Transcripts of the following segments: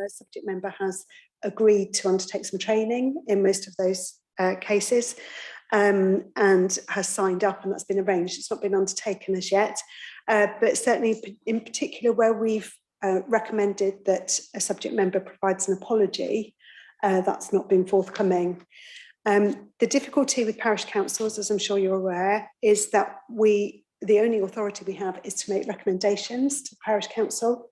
subject member has agreed to undertake some training in most of those cases, and has signed up, and that's been arranged. It's not been undertaken as yet, but certainly in particular where we've recommended that a subject member provides an apology, that's not been forthcoming. The difficulty with parish councils, as I'm sure you're aware, is that the only authority we have is to make recommendations to the parish council,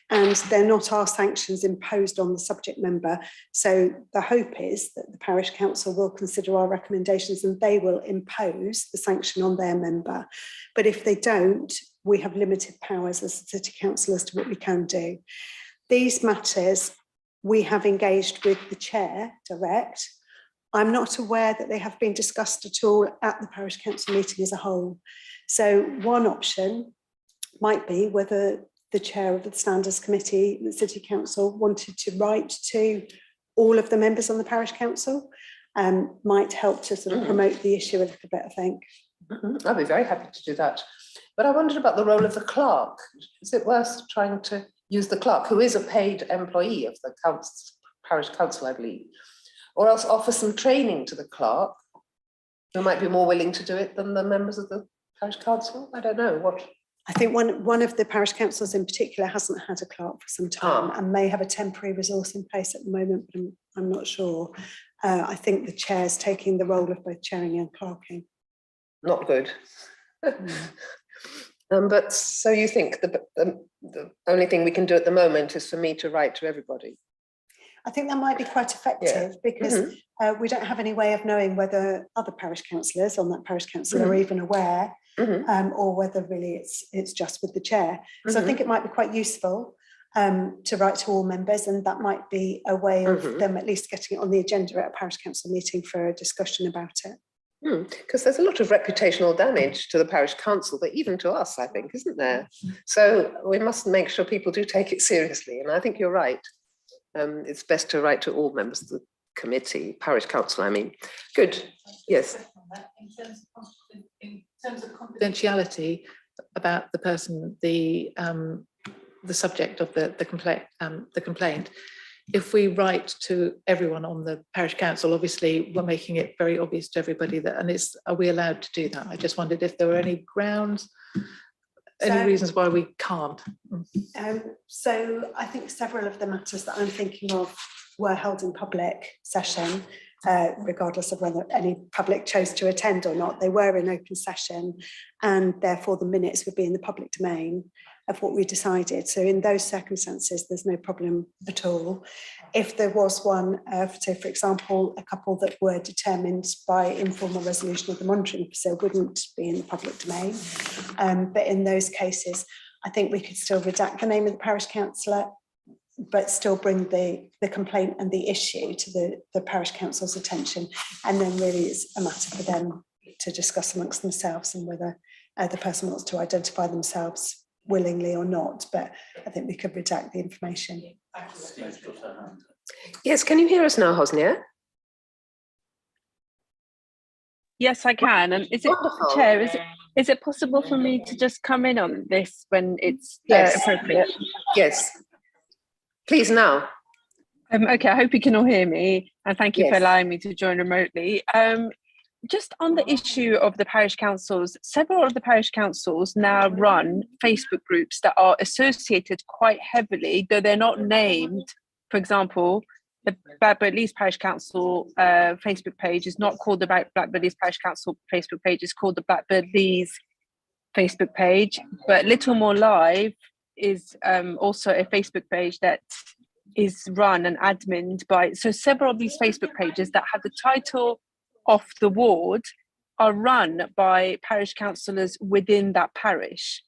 and they're not our sanctions imposed on the subject member. So the hope is that the parish council will consider our recommendations and they will impose the sanction on their member. But if they don't, we have limited powers as a city council as to what we can do. These matters, we have engaged with the chair direct. I'm not aware that they have been discussed at all at the parish council meeting as a whole. So one option might be whether the chair of the standards committee, the city council, wanted to write to all of the members on the parish council, might help to sort of promote the issue a little bit, I think. I'd be very happy to do that. But I wondered about the role of the clerk. Is it worth trying to use the clerk, who is a paid employee of the parish council, I believe, or else offer some training to the clerk, who might be more willing to do it than the members of the parish council? I don't know. What? I think one of the parish councils in particular hasn't had a clerk for some time and may have a temporary resource in place at the moment, but I'm not sure. I think the chair's taking the role of both chairing and clerking. Not good. But so you think the only thing we can do at the moment is for me to write to everybody? I think that might be quite effective because we don't have any way of knowing whether other parish councillors on that parish council are even aware, or whether really it's just with the chair. So I think it might be quite useful to write to all members, and that might be a way of them at least getting it on the agenda at a parish council meeting for a discussion about it. Because there's a lot of reputational damage to the parish council, but even to us, I think, isn't there? So we must make sure people do take it seriously, and I think you're right. It's best to write to all members of the committee, parish council, I mean. Good, yes. In terms of confidentiality about the person, the subject of the complaint, if we write to everyone on the parish council, obviously we're making it very obvious to everybody that, and are we allowed to do that? I just wondered if there were any grounds, any reasons why we can't. So I think several of the matters that I'm thinking of were held in public session, regardless of whether any public chose to attend or not. They were in open session, and therefore the minutes would be in the public domain of what we decided. So in those circumstances, there's no problem at all. If there was one, so for example, a couple that were determined by informal resolution of the monitoring officer wouldn't be in the public domain. But in those cases, I think we could still redact the name of the parish councillor, but still bring the complaint and the issue to the parish council's attention. And then really it's a matter for them to discuss amongst themselves and whether the person wants to identify themselves willingly or not. But I think we could redact the information. Yes, can you hear us now, Hosnia? Yes, I can. And is it, Chair, is it possible for me to just come in on this when it's appropriate? Yes. Please now. Okay, I hope you can all hear me, and thank you for allowing me to join remotely. Just on the issue of the parish councils, several of the parish councils now run Facebook groups that are associated quite heavily, though they're not named. For example, the Blackbird Leys Parish Council Facebook page is not called the Blackbird Leys Parish Council Facebook page, it's called the Blackbird Leys Facebook page. But Littlemore Live is also a Facebook page that is run and adminned by, so several of these Facebook pages that have the title of the ward are run by parish councillors within that parish,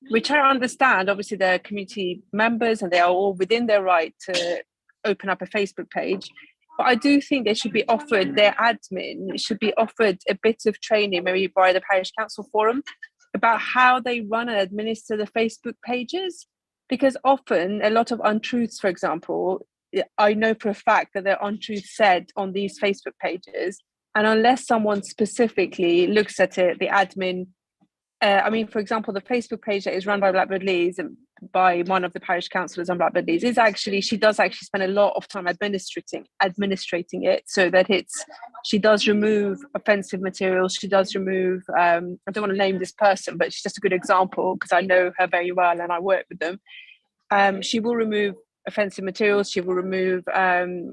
which I understand, obviously they're community members and they are all within their right to open up a Facebook page. But I do think they should be offered, their admin should be offered a bit of training, maybe by the parish council forum, about how they run and administer the Facebook pages. Because often a lot of untruths, for example, I know for a fact that there are untruths said on these Facebook pages. And unless someone specifically looks at it, the admin, I mean, for example, the Facebook page that is run by Blackbird Leys, by one of the parish councillors on Blackbird Leys is actually, she does actually spend a lot of time administrating it, so that she does remove offensive materials. She does remove, I don't want to name this person, but she's just a good example because I know her very well and I work with them. She will remove offensive materials. She will remove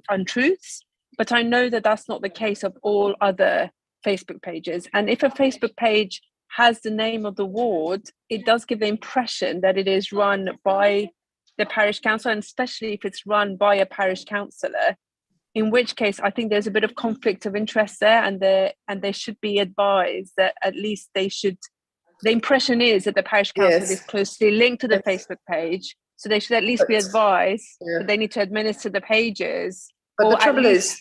untruths, but I know that that's not the case of all other Facebook pages. And if a Facebook page has the name of the ward, it does give the impression that it is run by the parish council, and especially if it's run by a parish councillor, in which case I think there's a bit of conflict of interest there, and they should be advised that at least the impression is that the parish council is closely linked to the Facebook page, so they should at least be advised that they need to administer the pages. But the trouble is,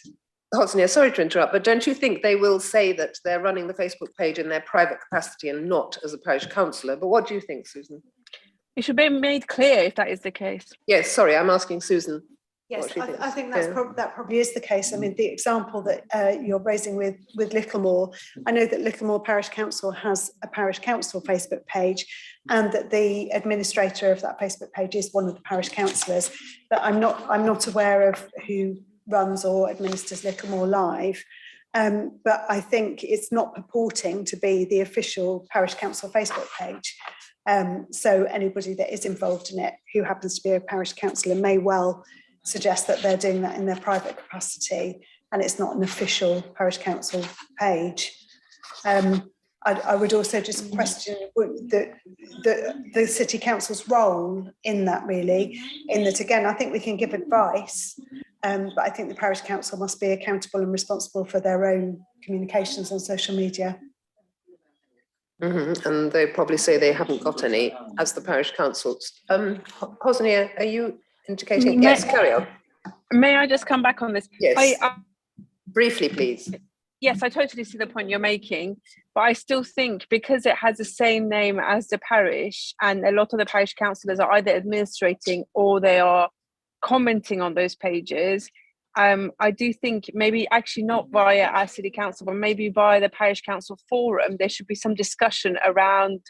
Hosnia, sorry to interrupt, but don't you think they will say that they're running the Facebook page in their private capacity and not as a parish councillor? But what do you think, Susan? It should be made clear if that is the case. Yes, sorry, I'm asking Susan. Yes, I think that probably is the case. I mean, the example that you're raising with Littlemore, I know that Littlemore Parish Council has a parish council Facebook page, and that the administrator of that Facebook page is one of the parish councillors. But I'm not aware of who runs or administers Littlemore Live. But I think it's not purporting to be the official parish council Facebook page. So anybody that is involved in it who happens to be a parish councillor may well suggest that they're doing that in their private capacity and it's not an official parish council page. I would also just question the city council's role in that, really, in that, again, I think we can give advice, but I think the parish council must be accountable and responsible for their own communications on social media. Mm-hmm. And they probably say they haven't got any as the parish councils. Hosnia, are you indicating? Yes, carry on. May I just come back on this? Yes. Briefly, please. Yes, I totally see the point you're making, but I still think because it has the same name as the parish, and a lot of the parish councillors are either administrating or they are commenting on those pages, I do think maybe actually not via our city council, but maybe via the parish council forum, there should be some discussion around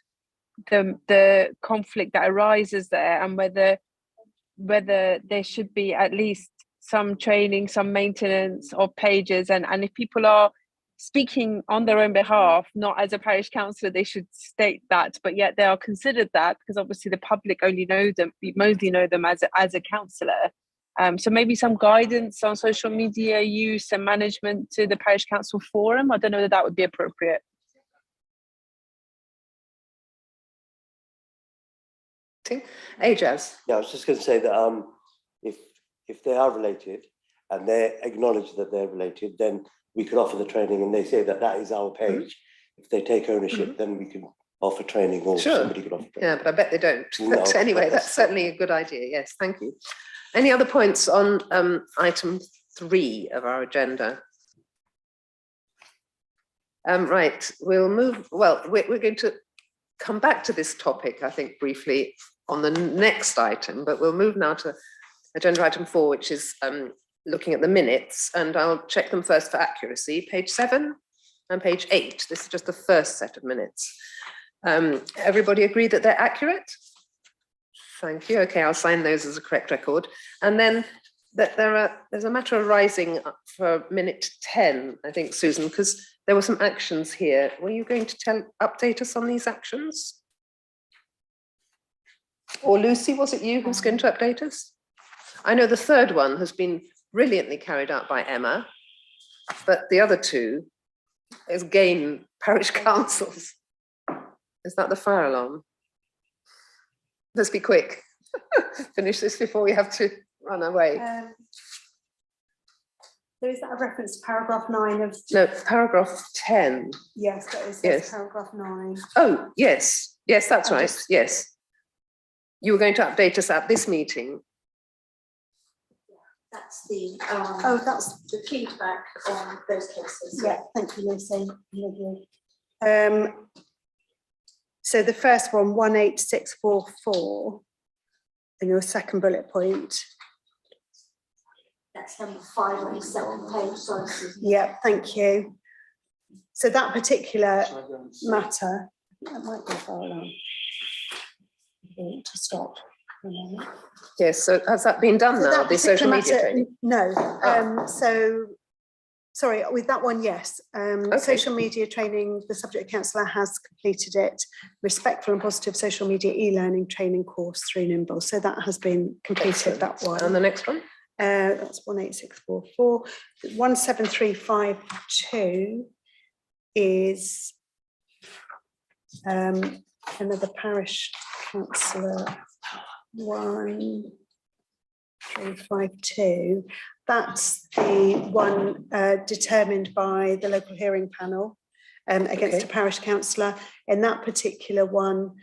the conflict that arises there, and whether there should be at least some training, some maintenance of pages, and if people are speaking on their own behalf, not as a parish councillor, they should state that, but yet they are considered that because obviously the public only mostly know them as a councillor. So maybe some guidance on social media use and management to the parish council forum. I don't know whether that would be appropriate. Ajaz. Yeah, I was just going to say that if they are related and they acknowledge that they're related, then we can offer the training, and they say that that is our page. Mm-hmm. If they take ownership, then we can offer training, or somebody could offer training. Yeah, but I bet they don't. No, but anyway, that's certainly a good idea. Yes, thank you. Any other points on item 3 of our agenda? Right, we'll move. Well, we're going to come back to this topic, I think, briefly on the next item, but we'll move now to agenda item 4, which is looking at the minutes, and I'll check them first for accuracy. Page 7 and page 8. This is just the first set of minutes. Everybody agree that they're accurate? Thank you. Okay, I'll sign those as a correct record. And then there's a matter arising for minute 10, I think, Susan, because there were some actions here. Were you going to update us on these actions? Or Lucy, was it you who's going to update us? I know the third one has been brilliantly carried out by Emma, but the other two is again parish councils. Is that the fire alarm? Let's be quick. Finish this before we have to run away. So is that a reference to paragraph 9 of? No, paragraph 10. Yes, that is yes. Paragraph 9. Oh, yes. Yes, that's right. Yes. You were going to update us at this meeting. That's the that's the feedback on those cases. Yeah, thank you, Lucy. So the first one, 18644, in your second bullet point. That's number 5 on the second page. Sorry, Susan. Yeah, thank you. So that particular matter, that might be a fire alarm. To stop. Yes, so has that been done So now, that the social particular media matter, training? No, so, sorry, with that one, yes. Okay. Social media training, the subject counsellor has completed it. Respectful and positive social media e-learning training course through Nimble. So that has been completed, that Excellent. one. And the next one? That's 18644. 17352 is another parish councillor. 1352. That's the one determined by the local hearing panel against Okay. a parish councillor. In that particular one,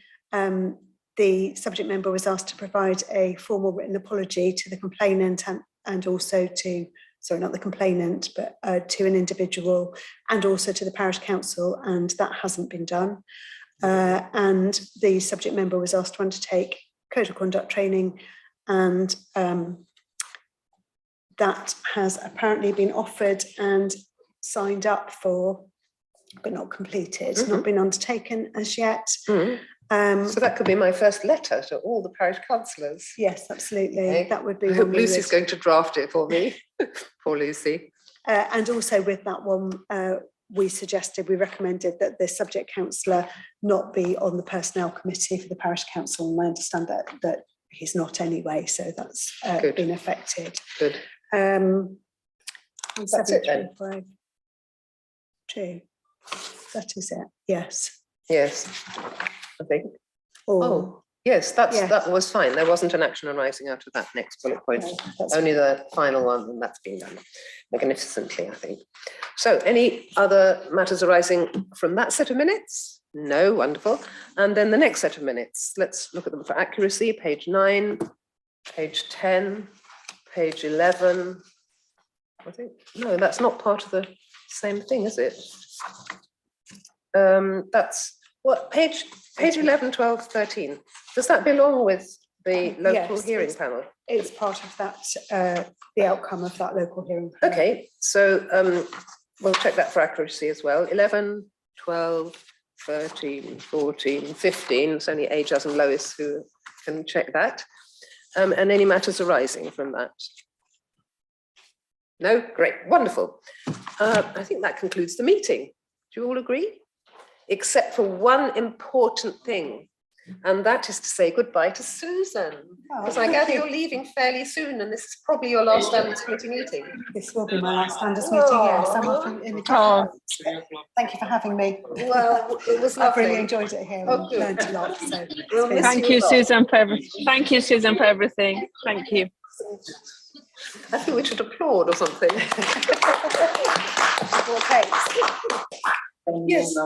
the subject member was asked to provide a formal written apology to the complainant and also to, sorry, not the complainant, but to an individual and also to the parish council, and that hasn't been done. And the subject member was asked to undertake code of conduct training, and that has apparently been offered and signed up for, but not completed, not been undertaken as yet. So that could be my first letter to all the parish councillors. Yes, absolutely. Okay. That would be I hope one we Lucy's would- going to draft it for me. Poor Lucy. and also with that one, we recommended that the subject councillor not be on the personnel committee for the parish council, and I understand that he's not anyway, so that's Good. been affected. Good. That's it then. 7352. That is it. Yes. Yes, I think. Or, Oh, yes, that Yes. was fine. There wasn't an action arising out of that next bullet point. no, that's Only the final one, and that's been done magnificently, I think. So any other matters arising from that set of minutes? No, wonderful. And then the next set of minutes, let's look at them for accuracy, page 9, page 10, page 11. I think, no, that's not part of the same thing, is it? That's what, page 11, 12, 13. Does that belong with the local Yes, hearing it's- panel? it's part of that, the outcome of that local hearing. panel. Okay, so we'll check that for accuracy as well. 11, 12, 13, 14, 15. It's only Ajaz and Lois who can check that. And any matters arising from that? No? Great, wonderful. I think that concludes the meeting. Do you all agree? Except for one important thing, and that is to say goodbye to Susan, because I gather you're leaving fairly soon, and this is probably your last standards committee meeting. This will be my last standards meeting, yes. I'm off in a couple of months. Thank you for having me. Well, it was I've really lovely. enjoyed it here Oh, and good. learned a lot. So We'll miss Thank you you, a lot. Susan, for everything. Thank you, Susan, for everything. Thank you. I think we should applaud or something. well, thanks. Yes.